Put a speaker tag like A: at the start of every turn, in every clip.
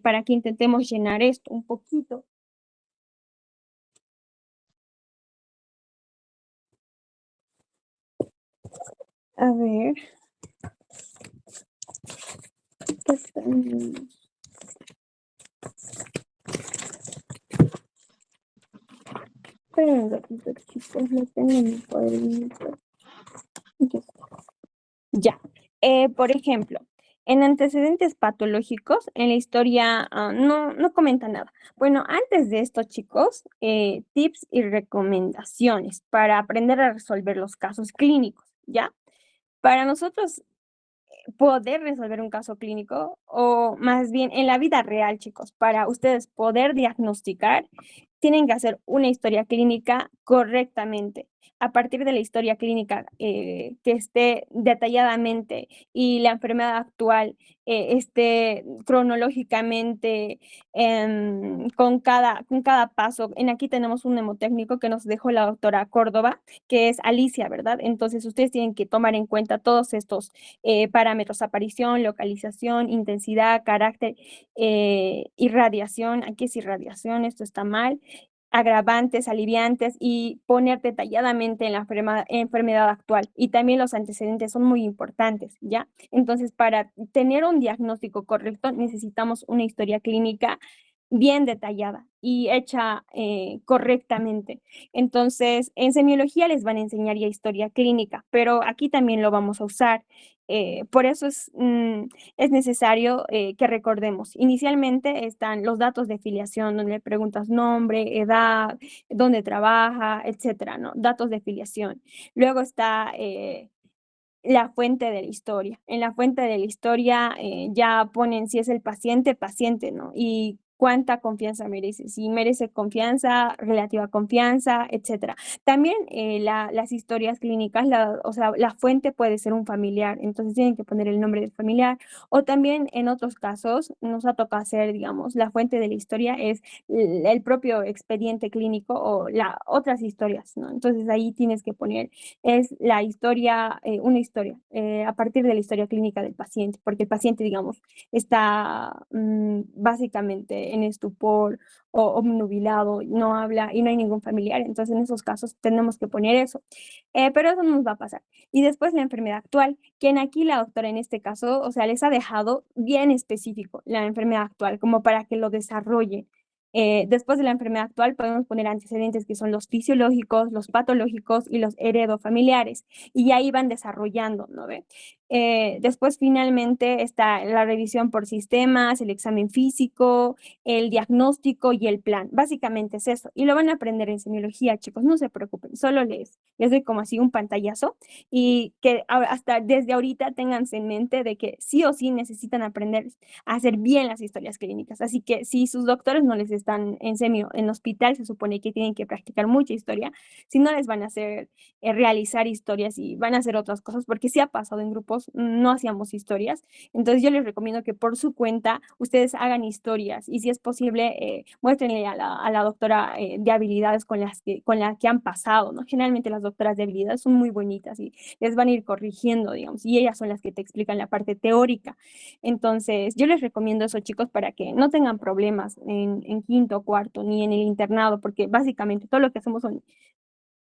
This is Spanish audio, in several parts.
A: para que intentemos llenar esto un poquito. A ver, ¿qué tal? Esperen un ratito, chicos, lo tengo en mi cuadernito. Ya está. Ya. Por ejemplo, en antecedentes patológicos, en la historia no comenta nada. Bueno, antes de esto, chicos, tips y recomendaciones para aprender a resolver los casos clínicos, ¿ya? Para nosotros poder resolver un caso clínico o más bien en la vida real, chicos, para ustedes poder diagnosticar, tienen que hacer una historia clínica correctamente. A partir de la historia clínica que esté detalladamente y la enfermedad actual esté cronológicamente con cada paso. En aquí tenemos un mnemotécnico que nos dejó la doctora Córdoba, que es Alicia, ¿verdad? Entonces ustedes tienen que tomar en cuenta todos estos parámetros: aparición, localización, intensidad, carácter, irradiación. Aquí es irradiación, esto está mal, agravantes, aliviantes, y poner detalladamente en la enfermedad actual. Y también los antecedentes son muy importantes, ¿ya? Entonces, para tener un diagnóstico correcto, necesitamos una historia clínica bien detallada y hecha correctamente. Entonces, en semiología les van a enseñar ya historia clínica, pero aquí también lo vamos a usar. Por eso es necesario que recordemos. Inicialmente están los datos de filiación, donde le preguntas nombre, edad, dónde trabaja, etcétera, ¿no? Datos de filiación. Luego está la fuente de la historia. En la fuente de la historia ya ponen si es el paciente, paciente, ¿no? Y cuánta confianza merece, si merece confianza, relativa confianza, etcétera. También las historias clínicas, o sea, la fuente puede ser un familiar, entonces tienen que poner el nombre del familiar. O también en otros casos nos ha tocado hacer, digamos, la fuente de la historia es el propio expediente clínico o otras historias, ¿no? Entonces ahí tienes que poner es la historia, una historia, a partir de la historia clínica del paciente, porque el paciente, digamos, está básicamente en estupor o obnubilado, no habla y no hay ningún familiar. Entonces, en esos casos tenemos que poner eso. Pero eso no nos va a pasar. Y después la enfermedad actual, quien aquí la doctora en este caso, o sea, les ha dejado bien específico la enfermedad actual, como para que lo desarrolle. Después de la enfermedad actual podemos poner antecedentes que son los fisiológicos, los patológicos y los heredofamiliares, y ahí van desarrollando, ¿no ve? Después finalmente está la revisión por sistemas, el examen físico, el diagnóstico y el plan. Básicamente es eso. Y lo van a aprender en semiología, chicos, no se preocupen, solo les doy como así un pantallazo y que hasta desde ahorita ténganse en mente de que sí o sí necesitan aprender a hacer bien las historias clínicas. Así que si sus doctores no les están en semio, en hospital se supone que tienen que practicar mucha historia, si no les van a hacer realizar historias y van a hacer otras cosas, porque sí ha pasado en grupos, no hacíamos historias. Entonces yo les recomiendo que por su cuenta ustedes hagan historias y si es posible, muéstrenle a la doctora de habilidades con las que han pasado, ¿no? Generalmente las doctoras de habilidades son muy bonitas y les van a ir corrigiendo, digamos, y ellas son las que te explican la parte teórica. Entonces, yo les recomiendo eso, chicos, para que no tengan problemas en quinto, cuarto, ni en el internado, porque básicamente todo lo que hacemos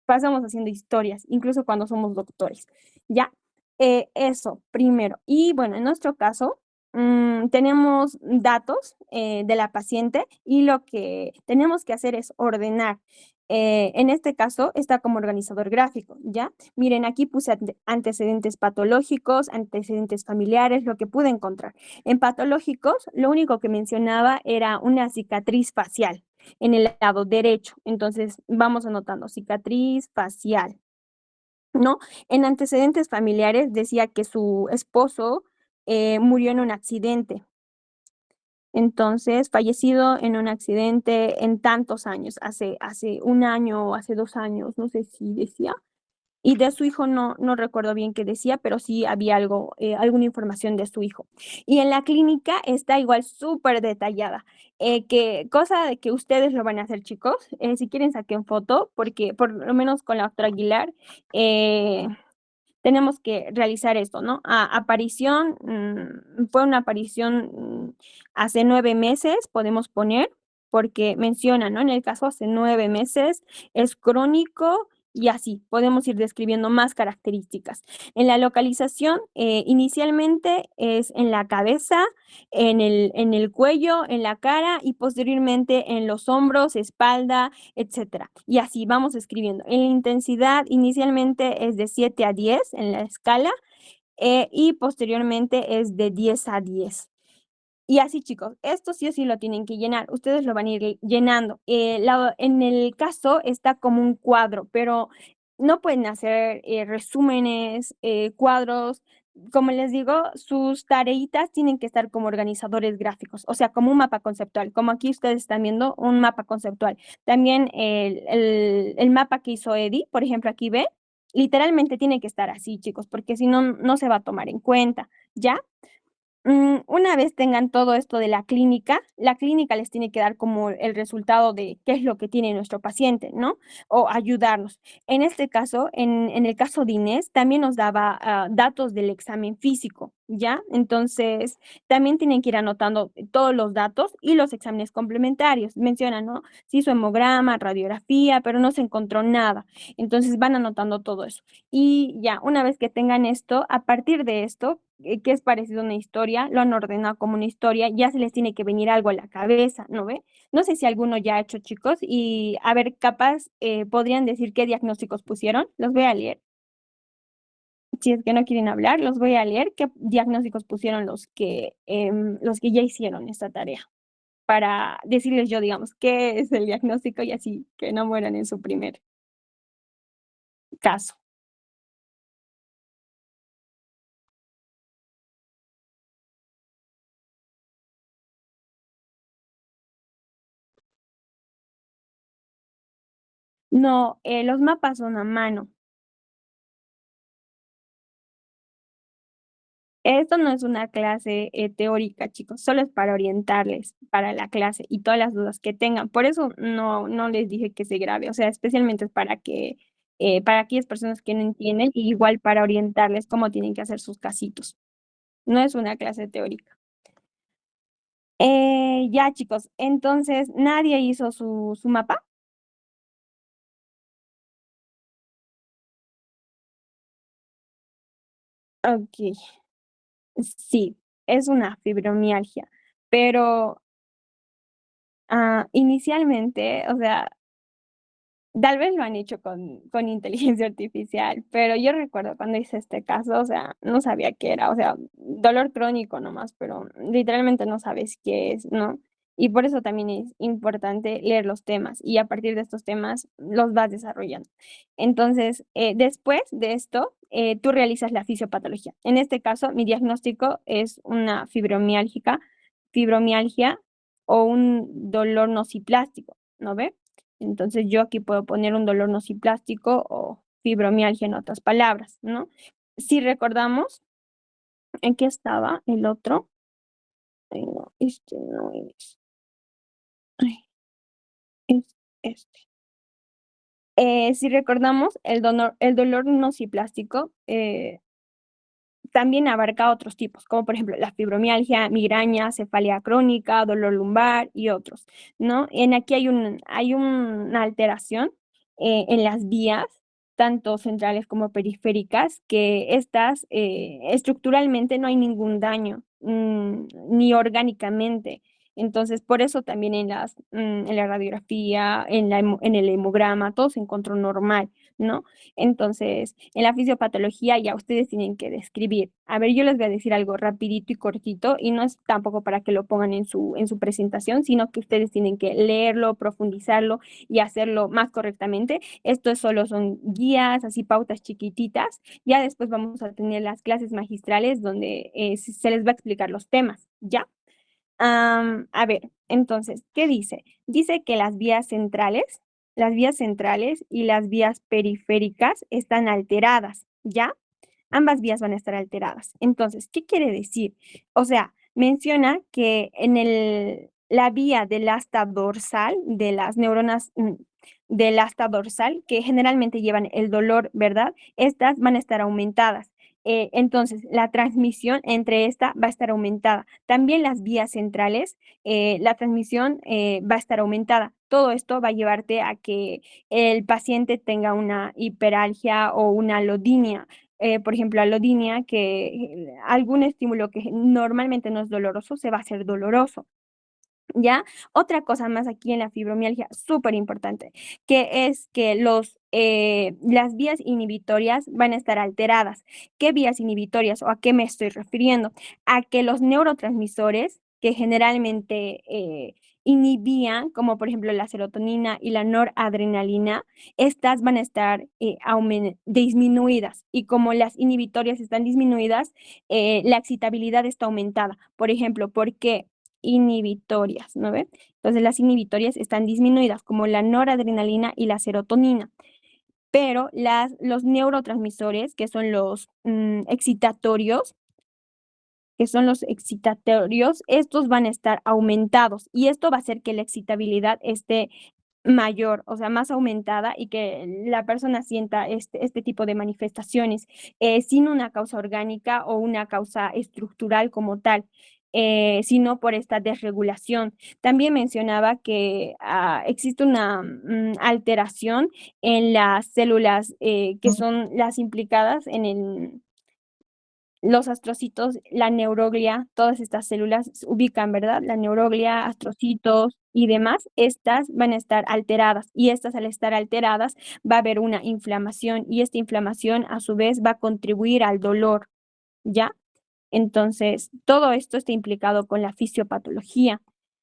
A: pasamos haciendo historias, incluso cuando somos doctores. Ya, eso primero. Y bueno, en nuestro caso, tenemos datos de la paciente y lo que tenemos que hacer es ordenar. En este caso está como organizador gráfico, ¿ya? Miren, aquí puse antecedentes patológicos, antecedentes familiares, lo que pude encontrar. En patológicos, lo único que mencionaba era una cicatriz facial en el lado derecho. Entonces, vamos anotando cicatriz facial, ¿no? En antecedentes familiares decía que su esposo murió en un accidente. Entonces, fallecido en un accidente en tantos años, hace un año o hace 2 años, no sé si decía. Y de su hijo no recuerdo bien qué decía, pero sí había algo, alguna información de su hijo. Y en la clínica está igual súper detallada. Cosa de que ustedes lo van a hacer, chicos. Si quieren, saquen foto, porque por lo menos con la doctora Aguilar, eh, tenemos que realizar esto, ¿no? Aparición, fue una aparición hace 9 meses, podemos poner, porque menciona, ¿no? En el caso hace 9 meses, es crónico y así, podemos ir describiendo más características. En la localización, inicialmente es en la cabeza, en el cuello, en la cara y posteriormente en los hombros, espalda, etcétera. Y así vamos escribiendo. En la intensidad, inicialmente es de 7 a 10 en la escala, y posteriormente es de 10 a 10. Y así, chicos, esto sí o sí lo tienen que llenar. Ustedes lo van a ir llenando. En el caso está como un cuadro, pero no pueden hacer resúmenes, cuadros. Como les digo, sus tareitas tienen que estar como organizadores gráficos, o sea, como un mapa conceptual, como aquí ustedes están viendo un mapa conceptual. También el mapa que hizo Eddie, por ejemplo, aquí ve, literalmente tiene que estar así, chicos, porque si no, no se va a tomar en cuenta, ¿ya? Una vez tengan todo esto de la clínica les tiene que dar como el resultado de qué es lo que tiene nuestro paciente, ¿no? O ayudarnos. En este caso, en el caso de Inés, también nos daba datos del examen físico, ¿ya? Entonces, también tienen que ir anotando todos los datos y los exámenes complementarios. Mencionan, ¿no? Se hizo hemograma, radiografía, pero no se encontró nada. Entonces, van anotando todo eso. Y ya, una vez que tengan esto, a partir de esto, que es parecido a una historia, lo han ordenado como una historia, ya se les tiene que venir algo a la cabeza, ¿no ve? No sé si alguno ya ha hecho, chicos, y a ver, capaz podrían decir qué diagnósticos pusieron. Los voy a leer. Si es que no quieren hablar, los voy a leer qué diagnósticos pusieron los que ya hicieron esta tarea, para decirles yo, digamos, qué es el diagnóstico y así que no mueran en su primer caso. No, los mapas son a mano. Esto no es una clase teórica, chicos, solo es para orientarles para la clase y todas las dudas que tengan. Por eso no les dije que se grabe, o sea, especialmente es para aquellas personas que no entienden, y igual para orientarles cómo tienen que hacer sus casitos. No es una clase teórica. Ya, chicos, entonces, ¿nadie hizo su mapa? Ok, sí, es una fibromialgia, pero inicialmente, o sea, tal vez lo han hecho con inteligencia artificial, pero yo recuerdo cuando hice este caso, o sea, no sabía qué era, o sea, dolor crónico nomás, pero literalmente no sabes qué es, ¿no? Y por eso también es importante leer los temas y a partir de estos temas los vas desarrollando. Entonces, después de esto, tú realizas la fisiopatología. En este caso, mi diagnóstico es una fibromialgia o un dolor nociplástico, ¿no ve? Entonces yo aquí puedo poner un dolor nociplástico o fibromialgia en otras palabras, ¿no? Si recordamos en qué estaba el otro, ay, no, este no es, ay, es este. Si recordamos, el dolor nociplástico también abarca otros tipos, como por ejemplo la fibromialgia, migraña, cefalea crónica, dolor lumbar y otros, ¿no? Aquí hay una alteración en las vías, tanto centrales como periféricas, que estas estructuralmente no hay ningún daño, ni orgánicamente. Entonces, por eso también en la radiografía, en el hemograma, todo se encontró normal, ¿no? Entonces, en la fisiopatología ya ustedes tienen que describir. A ver, yo les voy a decir algo rapidito y cortito y no es tampoco para que lo pongan en su presentación, sino que ustedes tienen que leerlo, profundizarlo y hacerlo más correctamente. Esto solo son guías, así pautas chiquititas. Ya después vamos a tener las clases magistrales donde se les va a explicar los temas, ¿ya? A ver, entonces, ¿qué dice? Dice que las vías centrales y las vías periféricas están alteradas, ¿ya? Ambas vías van a estar alteradas. Entonces, ¿qué quiere decir? O sea, menciona que la vía del asta dorsal, de las neuronas del asta dorsal, que generalmente llevan el dolor, ¿verdad? Estas van a estar aumentadas. Entonces, la transmisión entre esta va a estar aumentada. También las vías centrales, la transmisión va a estar aumentada. Todo esto va a llevarte a que el paciente tenga una hiperalgia o una alodinia. Por ejemplo, alodinia, que algún estímulo que normalmente no es doloroso se va a hacer doloroso. ¿Ya? Otra cosa más aquí en la fibromialgia, súper importante, que es que las vías inhibitorias van a estar alteradas. ¿Qué vías inhibitorias o a qué me estoy refiriendo? A que los neurotransmisores que generalmente inhibían, como por ejemplo la serotonina y la noradrenalina, estas van a estar disminuidas. Y como las inhibitorias están disminuidas, la excitabilidad está aumentada. Por ejemplo, ¿por qué? Inhibitorias, ¿no ve? Entonces las inhibitorias están disminuidas como la noradrenalina y la serotonina, pero los neurotransmisores, que son los excitatorios, estos van a estar aumentados y esto va a hacer que la excitabilidad esté mayor, o sea, más aumentada y que la persona sienta este tipo de manifestaciones sin una causa orgánica o una causa estructural como tal, sino por esta desregulación. También mencionaba que existe una alteración en las células que son las implicadas los astrocitos, la neuroglia, todas estas células se ubican, ¿verdad? La neuroglia, astrocitos y demás, estas van a estar alteradas y estas al estar alteradas va a haber una inflamación y esta inflamación a su vez va a contribuir al dolor, ¿ya? Entonces, todo esto está implicado con la fisiopatología.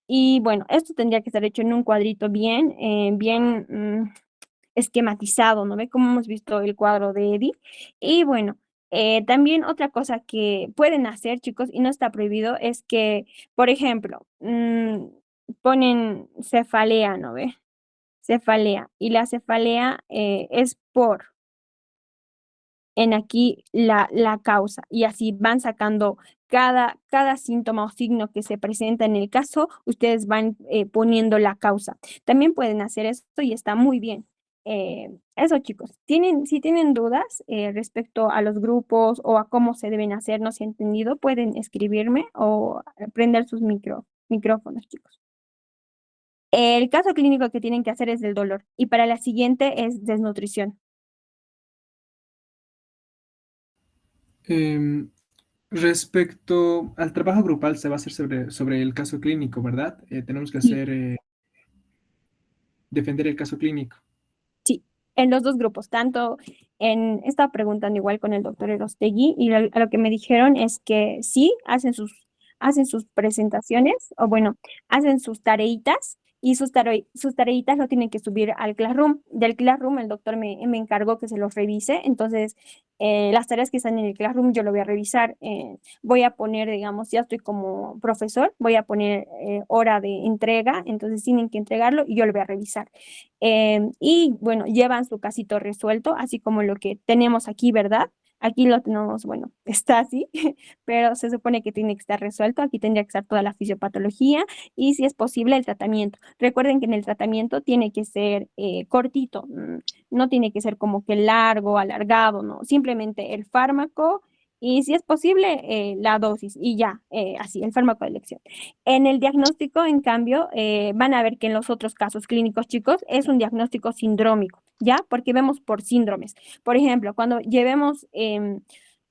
A: Y bueno, esto tendría que estar hecho en un cuadrito bien esquematizado, ¿no ve? Como hemos visto el cuadro de Eddie. Y bueno, también otra cosa que pueden hacer, chicos, y no está prohibido, es que, por ejemplo, ponen cefalea, ¿no ve? Cefalea. Y la cefalea es en aquí la causa y así van sacando cada síntoma o signo que se presenta en el caso, ustedes van poniendo la causa. También pueden hacer esto y está muy bien. Eso, chicos. Si tienen dudas respecto a los grupos o a cómo se deben hacer, no se ha entendido, pueden escribirme o prender sus micrófonos, chicos. El caso clínico que tienen que hacer es del dolor y para la siguiente es desnutrición.
B: Em, Respecto al trabajo grupal, se va a hacer sobre el caso clínico, ¿verdad? Tenemos que
A: Sí.
B: defender el caso clínico.
A: Sí, en los dos grupos, tanto estaba preguntando igual con el doctor Erostegui y a lo que me dijeron es que sí, hacen sus presentaciones o bueno, hacen sus tareitas y sus tareitas lo tienen que subir al Classroom. Del Classroom el doctor me encargó que se los revise, entonces las tareas que están en el Classroom yo lo voy a revisar. Voy a poner, digamos, ya estoy como profesor, voy a poner hora de entrega, entonces tienen que entregarlo y yo lo voy a revisar. Y bueno, llevan su casito resuelto, así como lo que tenemos aquí, ¿verdad? Aquí lo tenemos, bueno, está así, pero se supone que tiene que estar resuelto. Aquí tendría que estar toda la fisiopatología y, si es posible, el tratamiento. Recuerden que en el tratamiento tiene que ser cortito, no tiene que ser como que largo, alargado, no. Simplemente el fármaco y, si es posible, la dosis y ya, así, el fármaco de elección. En el diagnóstico, en cambio, van a ver que en los otros casos clínicos, chicos, es un diagnóstico sindrómico, ¿ya? Porque vemos por síndromes. Por ejemplo, cuando llevemos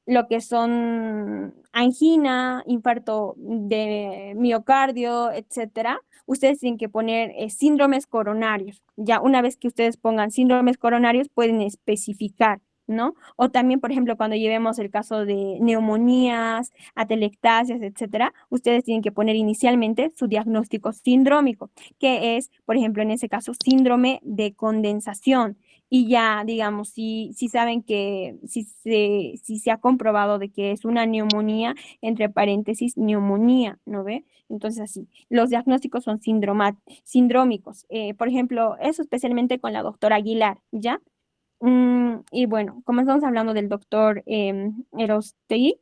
A: lo que son angina, infarto de miocardio, etcétera, ustedes tienen que poner síndromes coronarios. Ya una vez que ustedes pongan síndromes coronarios, pueden especificar, ¿no? O también, por ejemplo, cuando llevemos el caso de neumonías, atelectasias, etcétera, ustedes tienen que poner inicialmente su diagnóstico sindrómico, que es, por ejemplo, en ese caso, síndrome de condensación. Y ya, digamos, si saben que, si se ha comprobado de que es una neumonía, entre paréntesis, neumonía, ¿no ve? Entonces, así, los diagnósticos son sindrómicos. Por ejemplo, eso especialmente con la doctora Aguilar, ¿ya? Y bueno, como estamos hablando del doctor Erostegui,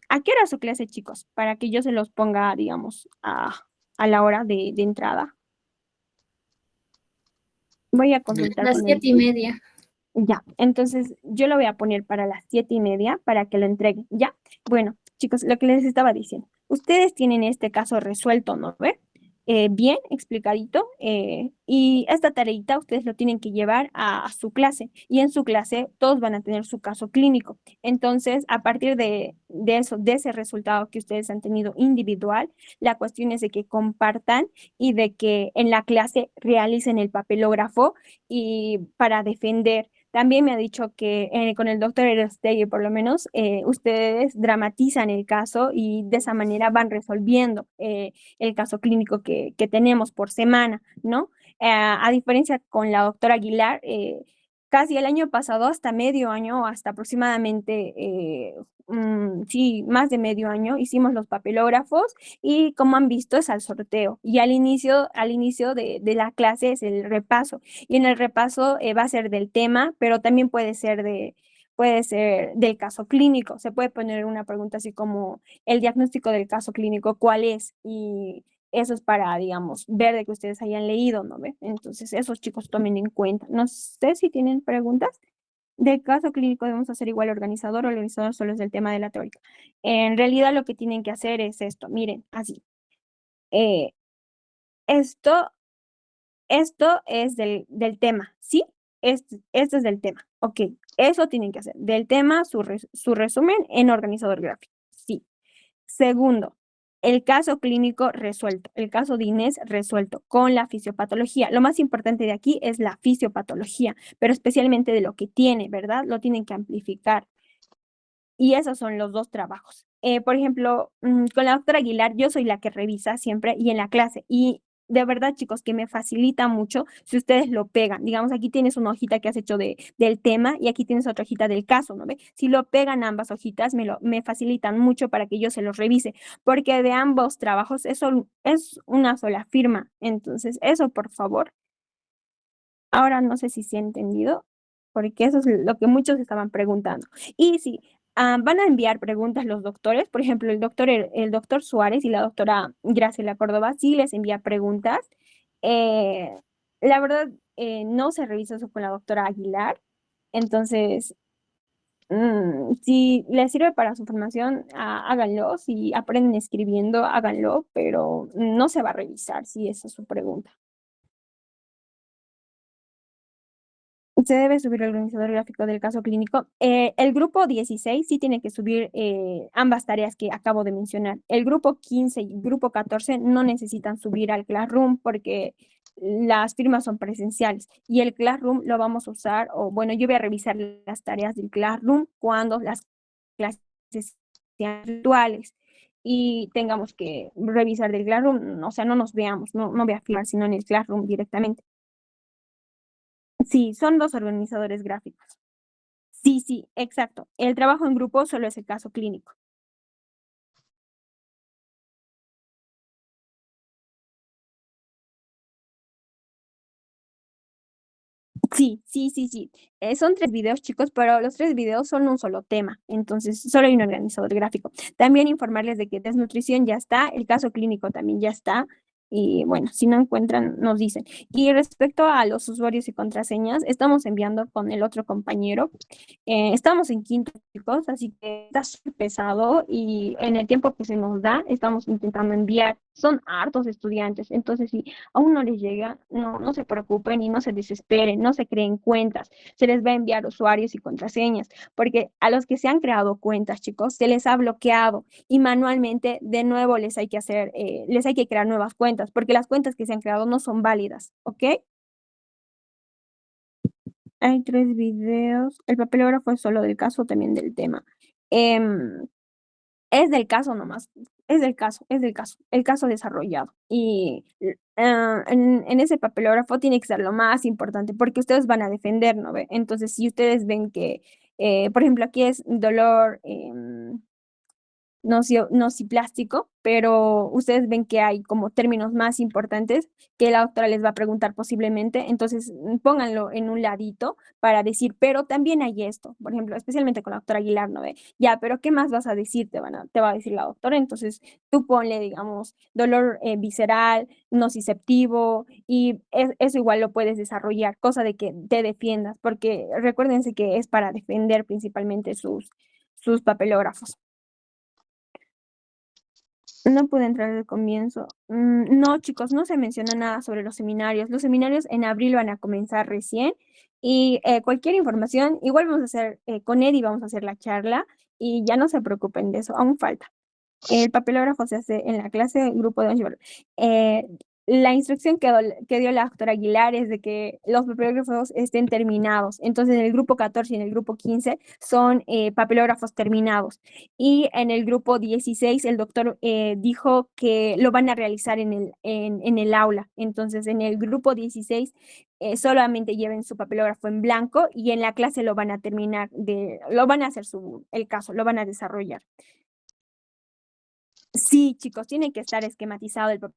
A: ¿a qué hora es su clase, chicos? Para que yo se los ponga, digamos, a la hora de entrada. Voy a consultar
C: Las
A: con el...
C: 7:30.
A: Ya, entonces yo lo voy a poner para las 7:30 para que lo entreguen. Ya, bueno, chicos, lo que les estaba diciendo. Ustedes tienen este caso resuelto, ¿no ve? Bien explicadito. Y esta tareita ustedes lo tienen que llevar a su clase. Y en su clase todos van a tener su caso clínico. Entonces, a partir de eso, de ese resultado que ustedes han tenido individual, la cuestión es de que compartan y de que en la clase realicen el papelógrafo y para defender. También me ha dicho que con el doctor Erostegui, por lo menos, ustedes dramatizan el caso y de esa manera van resolviendo el caso clínico que tenemos por semana, ¿no? A diferencia con la doctora Aguilar, casi el año pasado, hasta medio año, hasta aproximadamente, sí, más de medio año, hicimos los papelógrafos y como han visto es al sorteo. Y al inicio de la clase es el repaso. Y en el repaso va a ser del tema, pero también puede ser del caso clínico. Se puede poner una pregunta así como el diagnóstico del caso clínico, ¿cuál es? Y eso es para, digamos, ver de que ustedes hayan leído, ¿no ve? Entonces, esos chicos tomen en cuenta. No sé si tienen preguntas. Del caso clínico debemos hacer igual organizador, o el organizador solo es del tema de la teórica. En realidad lo que tienen que hacer es esto, miren, así. Eh, esto esto es del tema, ¿sí? Esto es del tema. Ok, eso tienen que hacer. Del tema, su resumen en organizador gráfico. Sí. Segundo, el caso clínico resuelto, el caso de Inés resuelto con la fisiopatología. Lo más importante de aquí es la fisiopatología, pero especialmente de lo que tiene, ¿verdad? Lo tienen que amplificar. Y esos son los dos trabajos. Por ejemplo, con la doctora Aguilar, yo soy la que revisa siempre y en la clase. Y de verdad, chicos, que me facilita mucho si ustedes lo pegan. Digamos, aquí tienes una hojita que has hecho del tema y aquí tienes otra hojita del caso, ¿no ve? Si lo pegan ambas hojitas, me facilitan mucho para que yo se los revise, porque de ambos trabajos eso es una sola firma. Entonces, eso, por favor. Ahora no sé si se ha entendido, porque eso es lo que muchos estaban preguntando. Y sí, van a enviar preguntas los doctores, por ejemplo, el doctor Suárez y la doctora Graciela Córdoba sí les envía preguntas. Eh, la verdad, no se revisa eso con la doctora Aguilar, entonces, si les sirve para su formación, háganlo, si aprenden escribiendo, háganlo, pero no se va a revisar si esa es su pregunta. Se debe subir el organizador gráfico del caso clínico. El grupo 16 sí tiene que subir ambas tareas que acabo de mencionar. El grupo 15 y grupo 14 no necesitan subir al Classroom porque las firmas son presenciales y el Classroom lo vamos a usar, o bueno, yo voy a revisar las tareas del Classroom cuando las clases sean virtuales y tengamos que revisar del Classroom, o sea, no nos veamos, no voy a firmar, sino en el Classroom directamente. Sí, son dos organizadores gráficos. Sí, sí, exacto. El trabajo en grupo solo es el caso clínico. Sí, sí, sí, sí. Son 3 videos, chicos, pero los 3 videos son un solo tema. Entonces, solo hay un organizador gráfico. También informarles de que desnutrición ya está, el caso clínico también ya está. Y bueno, si no encuentran, nos dicen. Y respecto a los usuarios y contraseñas, estamos enviando con el otro compañero. Estamos en quinto, chicos, así que está súper pesado y en el tiempo que se nos da, estamos intentando enviar. Son hartos estudiantes, entonces si aún no les llega, no se preocupen y no se desesperen, no se creen cuentas. Se les va a enviar usuarios y contraseñas, porque a los que se han creado cuentas, chicos, se les ha bloqueado y manualmente de nuevo les hay que crear nuevas cuentas, porque las cuentas que se han creado no son válidas, ¿ok? Hay 3 videos. El papelógrafo es solo del caso, también del tema. Em, es del caso nomás. Es del caso, el caso desarrollado. Y en ese papelógrafo tiene que ser lo más importante, porque ustedes van a defender, ¿no ve? Entonces, si ustedes ven que, por ejemplo, aquí es dolor, nociplástico, pero ustedes ven que hay como términos más importantes que la doctora les va a preguntar posiblemente, entonces pónganlo en un ladito para decir, pero también hay esto, por ejemplo, especialmente con la doctora Aguilar, ¿no ve? Ya, pero ¿qué más vas a decir? Te va a decir la doctora, entonces tú ponle, digamos, dolor visceral, nociceptivo, y eso igual lo puedes desarrollar, cosa de que te defiendas, porque recuérdense que es para defender principalmente sus papelógrafos. No pude entrar al comienzo. No, chicos, no se menciona nada sobre los seminarios. Los seminarios en abril van a comenzar recién y cualquier información, igual vamos a hacer con Eddie, vamos a hacer la charla y ya no se preocupen de eso, aún falta. El papelógrafo se hace en la clase del grupo de Ongevalor. Eh, la instrucción que dio la doctora Aguilar es de que los papelógrafos estén terminados. Entonces, en el grupo 14 y en el grupo 15 son papelógrafos terminados. Y en el grupo 16 el doctor dijo que lo van a realizar en el aula. Entonces, en el grupo 16 solamente lleven su papelógrafo en blanco y en la clase lo van a terminar lo van a hacer el caso, lo van a desarrollar. Sí, chicos, tiene que estar esquematizado el papel.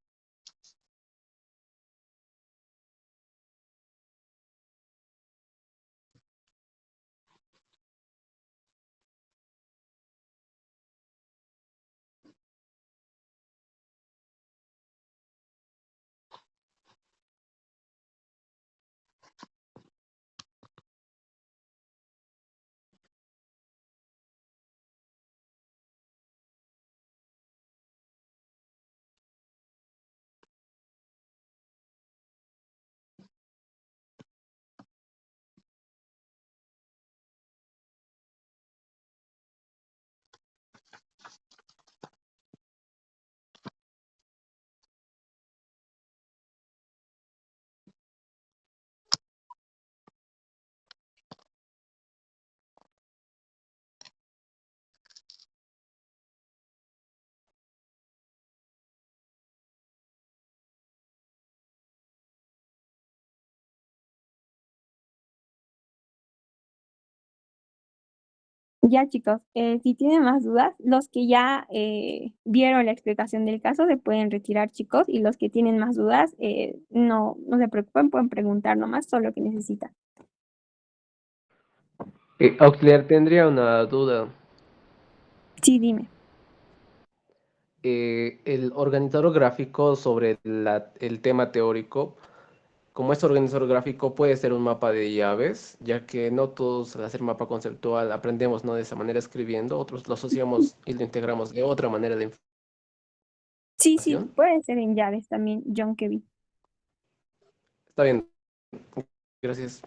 A: Ya, chicos, si tienen más dudas, los que ya vieron la explicación del caso se pueden retirar, chicos, y los que tienen más dudas, no se preocupen, pueden preguntar nomás todo lo que necesitan.
C: Auxiliar, tendría una duda.
A: Sí, dime.
C: El organizador gráfico sobre el tema teórico, como este organizador gráfico puede ser un mapa de llaves, ya que no todos al hacer mapa conceptual aprendemos no de esa manera escribiendo, otros lo asociamos y lo integramos de otra manera de
A: Sí, sí,
C: información.
A: puede ser en llaves también, John Kevin.
C: Está bien, gracias.